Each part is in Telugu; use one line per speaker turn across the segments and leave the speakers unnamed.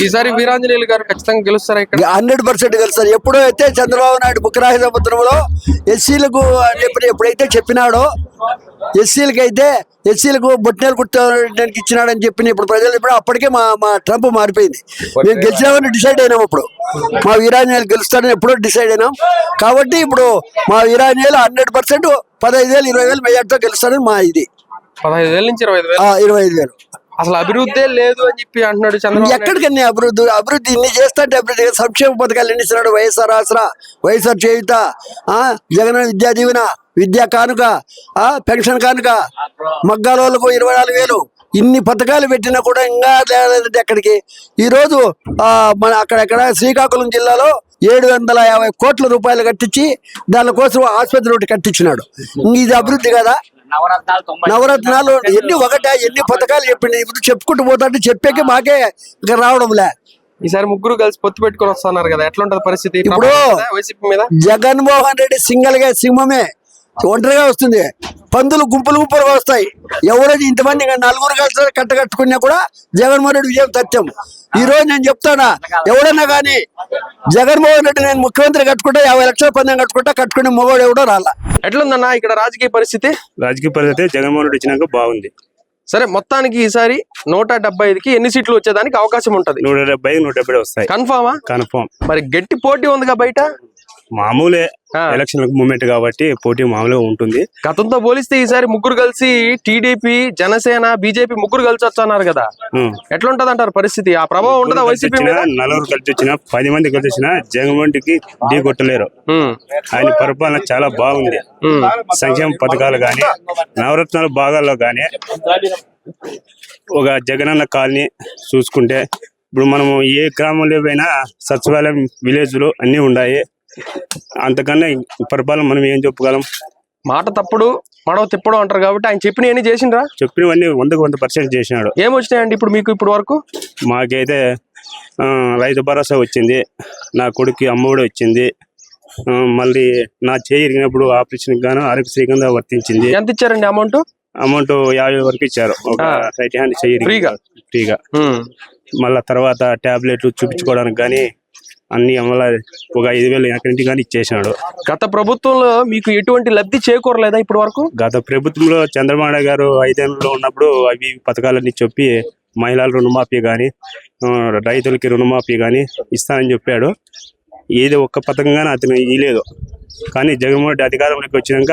ఈసారి వీరాంజనేయులు గారు ఖచ్చితంగా గెలుస్తారా ఇక్కడ?
100% గెలుస్తారు. ఎప్పుడో అయితే చంద్రబాబు నాయుడు బుక్కరాయ సముద్రంలో ఎస్సీలకు అని చెప్పి ఎప్పుడైతే చెప్పినాడో, ఎస్సీలకు బొట్టేలు కుట్టడానికి ఇచ్చినాడని చెప్పి ఇప్పుడు ప్రజలు ఇప్పుడు అప్పటికే మా ట్రంప్ మారిపోయింది. మేము గెలిచామని డిసైడ్ అయినాం. ఇప్పుడు మా వీరాంజనేయులు గెలుస్తాడని ఎప్పుడో డిసైడ్ అయినాం. కాబట్టి ఇప్పుడు మా వీరాంజనేయులు 100% 15,000 20,000 మెజార్టీతో గెలుస్తాడని మా ఇది.
15,000 నుంచి 25,000.
25,000.
అసలు అభివృద్ధి లేదు అని చెప్పి అంటున్నాడు చంద్రబాబు.
ఎక్కడికన్నా అభివృద్ధి ఇన్ని చేస్తాంటే అభివృద్ధి సంక్షేమ పథకాలు ఎన్ని ఇస్తున్నాడు. వైఎస్ఆర్ ఆసరా, వైఎస్ఆర్ చేయుత, జగన్ విద్యా దీవెన, విద్యా కానుక, పెన్షన్ కానుక, మగ్గాల వాళ్ళకు 24,000 ఇన్ని పథకాలు పెట్టినా కూడా ఇంకా లేదంటే ఎక్కడికి. ఈరోజు మన అక్కడెక్కడ శ్రీకాకుళం జిల్లాలో 750 కోట్ల రూపాయలు కట్టించి దానికోసం ఆసుపత్రి ఒకటి కట్టించినాడు. ఇది అభివృద్ధి కదా? నవరత్నాలు ఎన్ని ఎన్ని పథకాలు చెప్పింది. ఇప్పుడు చెప్పుకుంటూ పోతాంటే చెప్పేకి మాకే ఇంకా రావడంలే.
ఈసారి ముగ్గురు కలిసి పొత్తు పెట్టుకొని వస్తున్నారు కదా, ఎట్లా ఉంటది పరిస్థితి
ఇప్పుడు?
వైసీపీ మీద
జగన్మోహన్ రెడ్డి సింగల్గా సింహమే ఒంటరిగా వస్తుంది. పందులు గుంపులుగా వస్తాయి. ఎవరైతే ఇంతమంది నలుగురు కలిసి కట్టకట్టుకున్నా కూడా జగన్మోహన్ రెడ్డి విజయం తథ్యం. ఈ రోజు నేను చెప్తానా, ఎవడన్నా కానీ జగన్మోహన్ రెడ్డి నేను ముఖ్యమంత్రి కట్టుకుంటా 50 లక్షల పందెం కట్టుకునే మొగోడు ఎవడో రాలా.
ఎట్లుందన్నా ఇక్కడ రాజకీయ పరిస్థితి?
జగన్మోహన్ రెడ్డి వచ్చినాక బాగుంది.
సరే, మొత్తానికి ఈసారి 175కి ఎన్ని సీట్లు వచ్చేదానికి అవకాశం ఉంటది?
170 వస్తాయి.
కన్ఫామా?
కన్ఫామ్.
మరి గట్టి పోటీ ఉందిగా బయట.
మామూలే ఎలక్షన్ మూమెంట్ కాబట్టి పోటీ మామూలుగా ఉంటుంది.
గతంతో పోలిస్తే ఈసారి ముగ్గురు కలిసి టీడీపీ, జనసేన, బీజేపీ ముగ్గురు కలిసి వచ్చన్నారు కదా, ఎట్లా ఉంటది అంటారు పరిస్థితి? ఆ ప్రభావం ఉంటుందా వైసీపీ మీద?
నలుగురు కలిసి వచ్చిన 10 మంది కలిసి వచ్చిన జగన్మోహన్ రెడ్డికి ఢీ కొట్టలేరు. ఆయన పరిపాలన చాలా బాగుంది. సంక్షేమ పథకాలు గాని, నవరత్నాల భాగాల్లో గాని, ఒక జగనన్న కాలనీ చూసుకుంటే ఇప్పుడు మనము ఏ గ్రామంలో పోయినా సచివాలయం, విలేజ్లు అన్ని ఉన్నాయి. అంతకన్నా పరిపాలన మనం ఏం చెప్పగలం?
మాట తప్పుడు మడవ తిప్పడం అంటారు కాబట్టి ఆయన చెప్పినవన్నీ చేసిండ్రా?
చెప్పినవన్నీ 100% చేసినాడు.
ఏమొచ్చినాయండి ఇప్పుడు మీకు ఇప్పుడు వరకు?
మాకైతే రైతు భరోసా వచ్చింది, నా కొడుకు అమ్మఒడి వచ్చింది, మళ్ళీ నా చేయి ఇరిగినప్పుడు ఆపరేషన్ గాను ఆరోగ్యశ్రీ కింద వర్తించింది.
ఎంత ఇచ్చారండి అమౌంట్?
50 వరకు ఇచ్చారు. ఒక రైట్ హ్యాండ్ చేయి ఫ్రీగా. మళ్ళా తర్వాత టాబ్లెట్లు చూపించుకోవడానికి గానీ అన్ని అమలు ఒక 5,000 ఎక్కడింటి కానీ ఇచ్చేసినాడు.
గత ప్రభుత్వంలో మీకు ఎటువంటి లబ్ధి చేకూరలేదా ఇప్పటి వరకు?
గత ప్రభుత్వంలో చంద్రబాబు నాయుడు గారు 5 ఏళ్ళలో ఉన్నప్పుడు అవి పథకాలన్నీ చెప్పి మహిళల రుణమాఫీ కానీ, రైతులకి రుణమాఫీ కానీ ఇస్తానని చెప్పాడు. ఏది ఒక్క పథకం కానీ అతను ఇవ్వలేదు. కానీ జగన్మోహన్ రెడ్డి అధికారంలోకి వచ్చినాక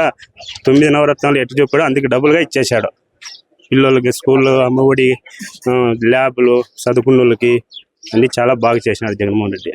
9 నవరత్నాలు ఎట్టు చెప్పాడో అందుకు డబుల్గా ఇచ్చేసాడు. పిల్లలకి స్కూల్లో అమ్మఒడి, ల్యాబ్లు, చదువుకున్న వాళ్ళకి అన్ని చాలా బాగా చేసినాడు జగన్మోహన్ రెడ్డి.